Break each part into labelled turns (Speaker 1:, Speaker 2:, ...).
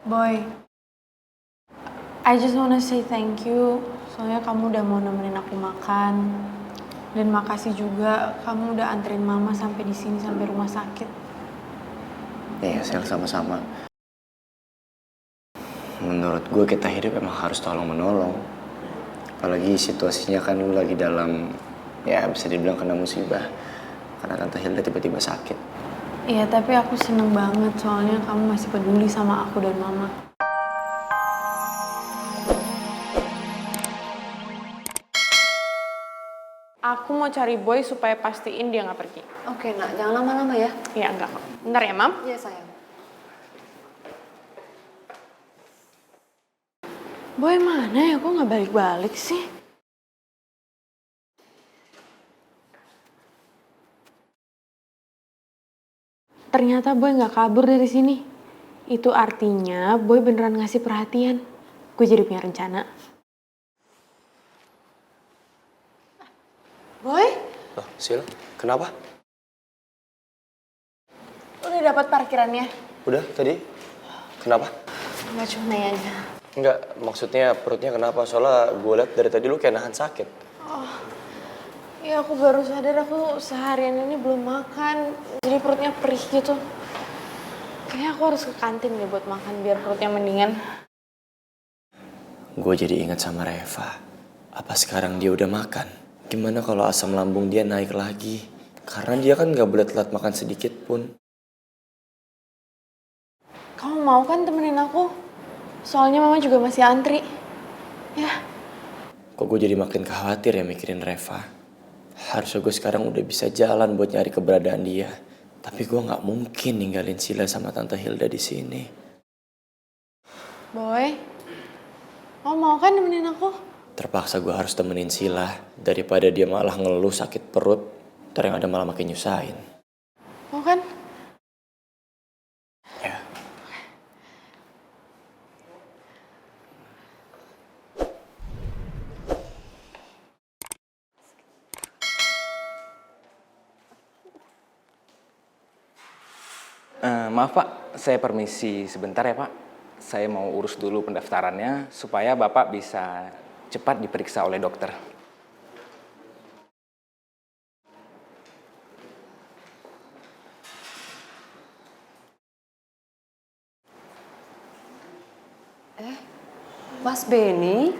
Speaker 1: Boy, I just wanna say thank you. Soalnya kamu udah mau nemenin aku makan. Dan makasih juga kamu udah anterin mama sampai di sini sampai rumah sakit.
Speaker 2: Iya, Sel, sama-sama. Menurut gue kita hidup emang harus tolong menolong. Apalagi situasinya kan lu lagi dalam, ya bisa dibilang kena musibah. Karena Tante Hilda tiba-tiba sakit.
Speaker 1: Iya, tapi aku seneng banget soalnya kamu masih peduli sama aku dan mama. Aku mau cari Boy supaya pastiin dia nggak pergi.
Speaker 3: Oke, nak, jangan lama-lama ya.
Speaker 1: Iya, enggak kok. Bentar ya, Mam.
Speaker 3: Iya, sayang.
Speaker 1: Boy mana ya? Kok nggak balik-balik sih? Ternyata Boy nggak kabur dari sini. Itu artinya Boy beneran ngasih perhatian. Gue jadi punya rencana. Boy,
Speaker 2: Loh, Sil, kenapa?
Speaker 1: udah dapat parkirannya?
Speaker 2: Udah tadi? Kenapa?
Speaker 1: Nggak cuma nanya.
Speaker 2: Enggak, maksudnya perutnya kenapa? Soalnya gue liat dari tadi lu kayak nahan sakit.
Speaker 1: Ya aku baru sadar aku seharian ini belum makan. Jadi perutnya perih gitu. Kayaknya aku harus ke kantin deh buat makan biar perutnya mendingan.
Speaker 2: Gue jadi ingat sama Reva. Apa sekarang dia udah makan? Gimana kalau asam lambung dia naik lagi? Karena dia kan gak boleh telat makan sedikit pun.
Speaker 1: Kamu mau kan temenin aku? Soalnya mama juga masih antri. Ya.
Speaker 2: Kok gue jadi makin khawatir ya mikirin Reva. Harusnya gue sekarang udah bisa jalan buat nyari keberadaan dia. Tapi gue gak mungkin ninggalin Sila sama Tante Hilda di sini.
Speaker 1: Boy, kamu mau kan nemenin aku?
Speaker 2: Terpaksa gue harus temenin Sila daripada dia malah ngeluh sakit perut. Ntar yang ada malah makin nyusahin.
Speaker 1: Mau kan?
Speaker 2: Ya.
Speaker 4: Maaf Pak, saya permisi sebentar ya Pak. Saya mau urus dulu pendaftarannya supaya Bapak bisa cepat diperiksa oleh dokter.
Speaker 3: Mas Benny?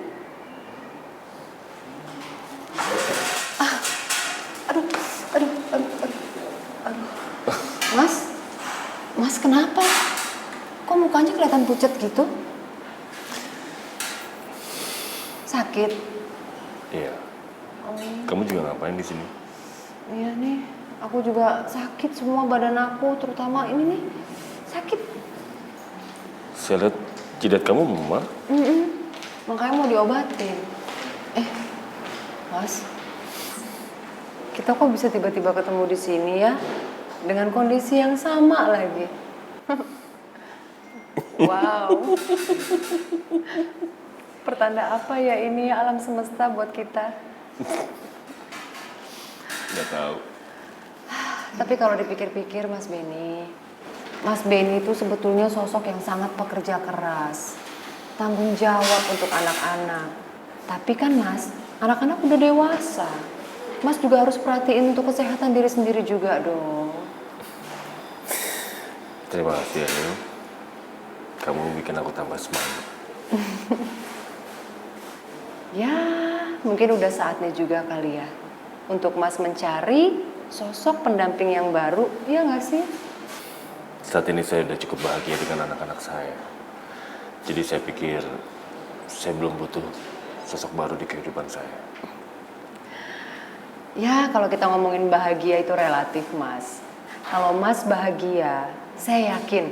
Speaker 3: Aduh. Mas kenapa? Kok mukanya kelihatan pucat gitu? Sakit?
Speaker 5: Iya. Kamu juga ngapain di sini?
Speaker 3: Iya nih, aku juga sakit semua badan aku, terutama ini nih, sakit.
Speaker 5: Saya lihat jidat kamu memar.
Speaker 3: Makanya mau diobatin. Mas, kita kok bisa tiba-tiba ketemu di sini ya? Dengan kondisi yang sama lagi. Wow. Pertanda apa ya ini ya alam semesta buat kita?
Speaker 5: Nggak tahu.
Speaker 3: Tapi kalau dipikir-pikir Mas Benny itu sebetulnya sosok yang sangat pekerja keras. Tanggung jawab untuk anak-anak. Tapi kan Mas, anak-anak udah dewasa. Mas juga harus perhatiin untuk kesehatan diri sendiri juga dong.
Speaker 5: Terima kasih ya, Nil. Kamu bikin aku tambah semangat.
Speaker 3: Ya, mungkin udah saatnya juga kali ya. Untuk Mas mencari sosok pendamping yang baru, ya nggak sih?
Speaker 5: Saat ini saya udah cukup bahagia dengan anak-anak saya. Jadi saya pikir saya belum butuh sosok baru di kehidupan saya.
Speaker 3: Ya, kalau kita ngomongin bahagia itu relatif, Mas. Kalau Mas bahagia, saya yakin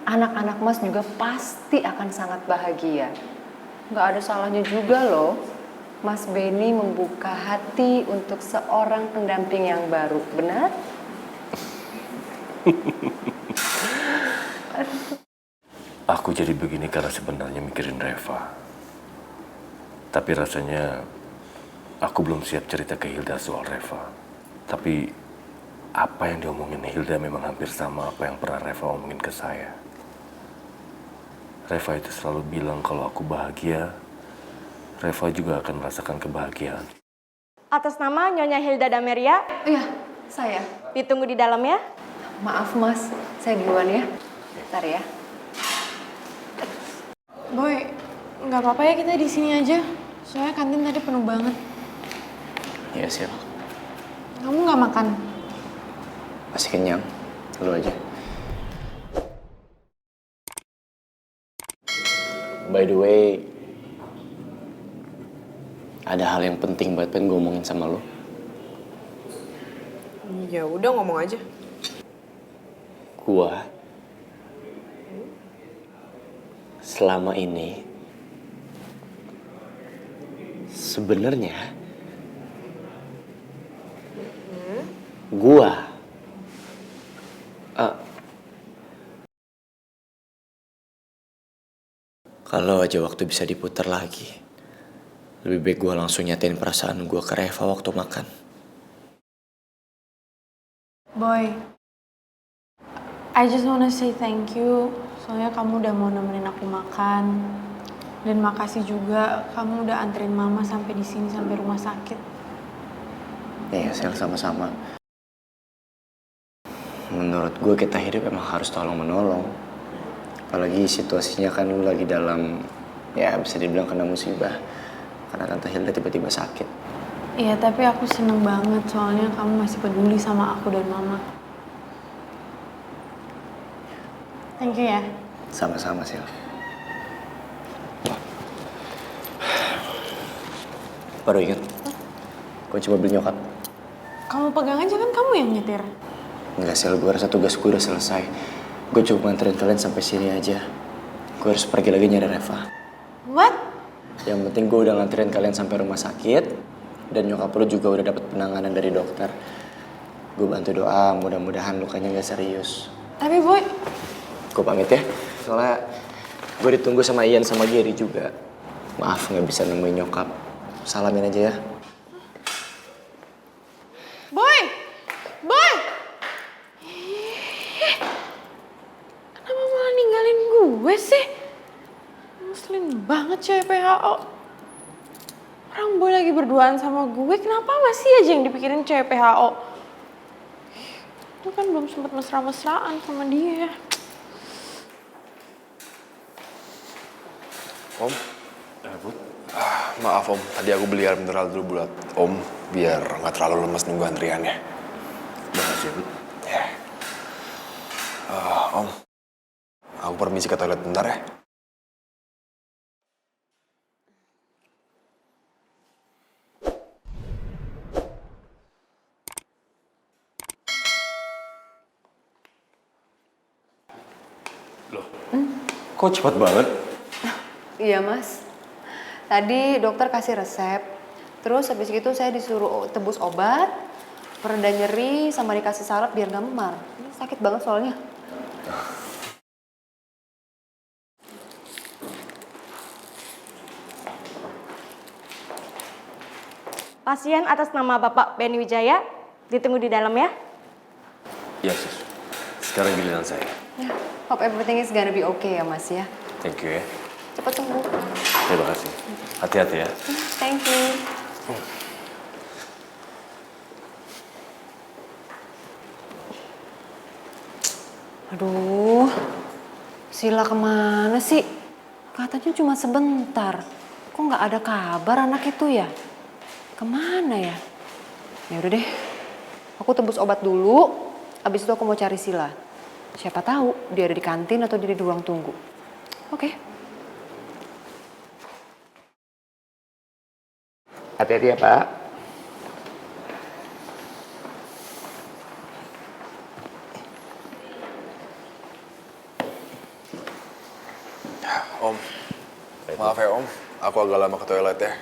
Speaker 3: anak-anak Mas juga pasti akan sangat bahagia. Nggak ada salahnya juga loh, Mas Benny membuka hati untuk seorang pendamping yang baru, benar?
Speaker 5: Aku jadi begini karena sebenarnya mikirin Reva. Tapi rasanya aku belum siap cerita ke Hilda soal Reva. Tapi apa yang diomongin Hilda memang hampir sama apa yang pernah Reva omongin ke saya. Reva itu selalu bilang kalau aku bahagia, Reva juga akan merasakan kebahagiaan.
Speaker 6: Atas nama Nyonya Hilda Dameria,
Speaker 3: Iya, saya.
Speaker 6: ditunggu di dalam ya.
Speaker 3: Maaf Mas, saya duluan ya. Bentar ya.
Speaker 1: Boy, nggak apa-apa ya kita di sini aja. Soalnya kantin tadi penuh banget.
Speaker 2: Iya, Sil.
Speaker 1: Kamu nggak makan?
Speaker 2: Masih kenyang. Lu aja. By the way, ada hal yang penting banget pengen gue ngomongin sama lo.
Speaker 7: Ya udah ngomong aja.
Speaker 2: Gua selama ini sebenarnya gua kalau aja waktu bisa diputar lagi, lebih baik gua langsung nyatain perasaan gua ke Reva waktu makan.
Speaker 1: Boy, I just wanna say thank you. Soalnya kamu udah mau nemenin aku makan. Dan makasih juga kamu udah anterin mama sampai di sini sampai rumah sakit.
Speaker 2: Iya, Sel, sama-sama. Menurut gue kita hidup emang harus tolong-menolong. Apalagi situasinya kan lu lagi dalam, ya bisa dibilang kena musibah. Karena Tante Hilda tiba-tiba sakit.
Speaker 1: Iya, tapi aku seneng banget soalnya kamu masih peduli sama aku dan mama. Thank you ya.
Speaker 2: Sama-sama, Sel. Baru ingat, kunci mobil nyokap.
Speaker 1: Kamu pegang aja kan kamu yang nyetir.
Speaker 2: Enggak, Sel, gue rasa tugas gue udah selesai. Gue cuma nganterin kalian sampai sini aja. Gue harus pergi lagi nyari Reva.
Speaker 1: What?
Speaker 2: Yang penting gue udah nganterin kalian sampai rumah sakit. Dan nyokap lo juga udah dapet penanganan dari dokter. Gue bantu doa, mudah-mudahan lukanya gak serius.
Speaker 1: Tapi Boy,
Speaker 2: Gue pamit ya. Soalnya gue ditunggu sama Ian sama Gary juga. Maaf gak bisa nemuin nyokap. Salamin aja ya.
Speaker 1: Boy! Boy! Ih, kenapa malah ninggalin gue sih? Ngeselin banget cewek PHO. Orang Boy lagi berduaan sama gue, kenapa masih aja yang dipikirin cewek PHO? Itu kan belum sempet mesra-mesraan sama dia.
Speaker 8: Om? Maaf Om, tadi aku beli air mineral dulu buat Om biar nggak terlalu lemas nunggu antriannya.
Speaker 5: Makasih ya, Bud.
Speaker 8: Ya. Om, aku permisi ke toilet bentar ya.
Speaker 5: Kok cepat banget?
Speaker 3: Iya Mas. Tadi dokter kasih resep. Terus habis itu saya disuruh tebus obat, pereda nyeri, sama dikasih salep biar gak memar. Ini sakit banget soalnya.
Speaker 6: Pasien atas nama Bapak Benny Wijaya, ditunggu di dalam ya.
Speaker 5: Ya, sus. Sekarang giliran saya.
Speaker 3: Ya, hope everything is gonna be okay ya Mas ya.
Speaker 5: Thank you ya.
Speaker 3: Cepat sembuh.
Speaker 5: Terima kasih. Hati-hati ya.
Speaker 3: Thank you. Aduh, Sila kemana sih? Katanya cuma sebentar. Kok nggak ada kabar anak itu ya? Kemana ya? Ya udah deh, aku tebus obat dulu. Abis itu aku mau cari Sila. Siapa tahu dia ada di kantin atau dia di ruang tunggu. Oke.
Speaker 2: Hati-hati ya, Pak.
Speaker 8: Om, maaf ya Om, aku agak lama ke toilet ya.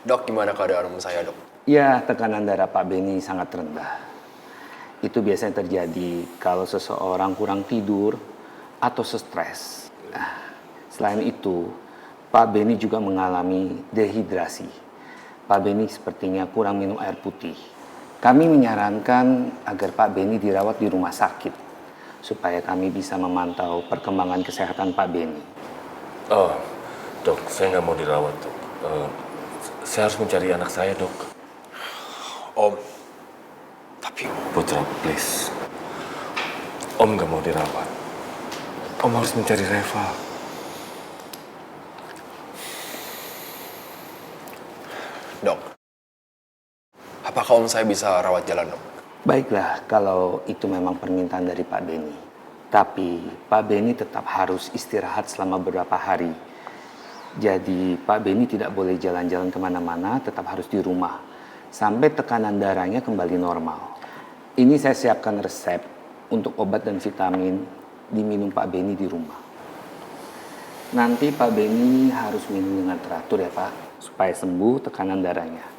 Speaker 8: Dok, gimana keadaan om saya dok?
Speaker 4: Ya, tekanan darah Pak Benny sangat rendah. Itu biasanya terjadi kalau seseorang kurang tidur atau stres. Selain itu, Pak Benny juga mengalami dehidrasi. Pak Benny sepertinya kurang minum air putih. Kami menyarankan agar Pak Benny dirawat di rumah sakit supaya kami bisa memantau perkembangan kesehatan Pak Beni.
Speaker 5: Oh, dok, saya nggak mau dirawat, dok. Saya harus mencari anak saya, dok.
Speaker 8: Om, tapi
Speaker 5: Putra, please. Om nggak mau dirawat. Om harus mencari Reva.
Speaker 8: dok, apakah om saya bisa rawat jalan, dok?
Speaker 4: Baiklah, kalau itu memang permintaan dari Pak Beni. Tapi Pak Beni tetap harus istirahat selama beberapa hari. Jadi Pak Beni tidak boleh jalan-jalan kemana-mana, tetap harus di rumah. Sampai tekanan darahnya kembali normal. Ini saya siapkan resep untuk obat dan vitamin diminum Pak Beni di rumah. Nanti Pak Beni harus minum dengan teratur ya Pak, supaya sembuh tekanan darahnya.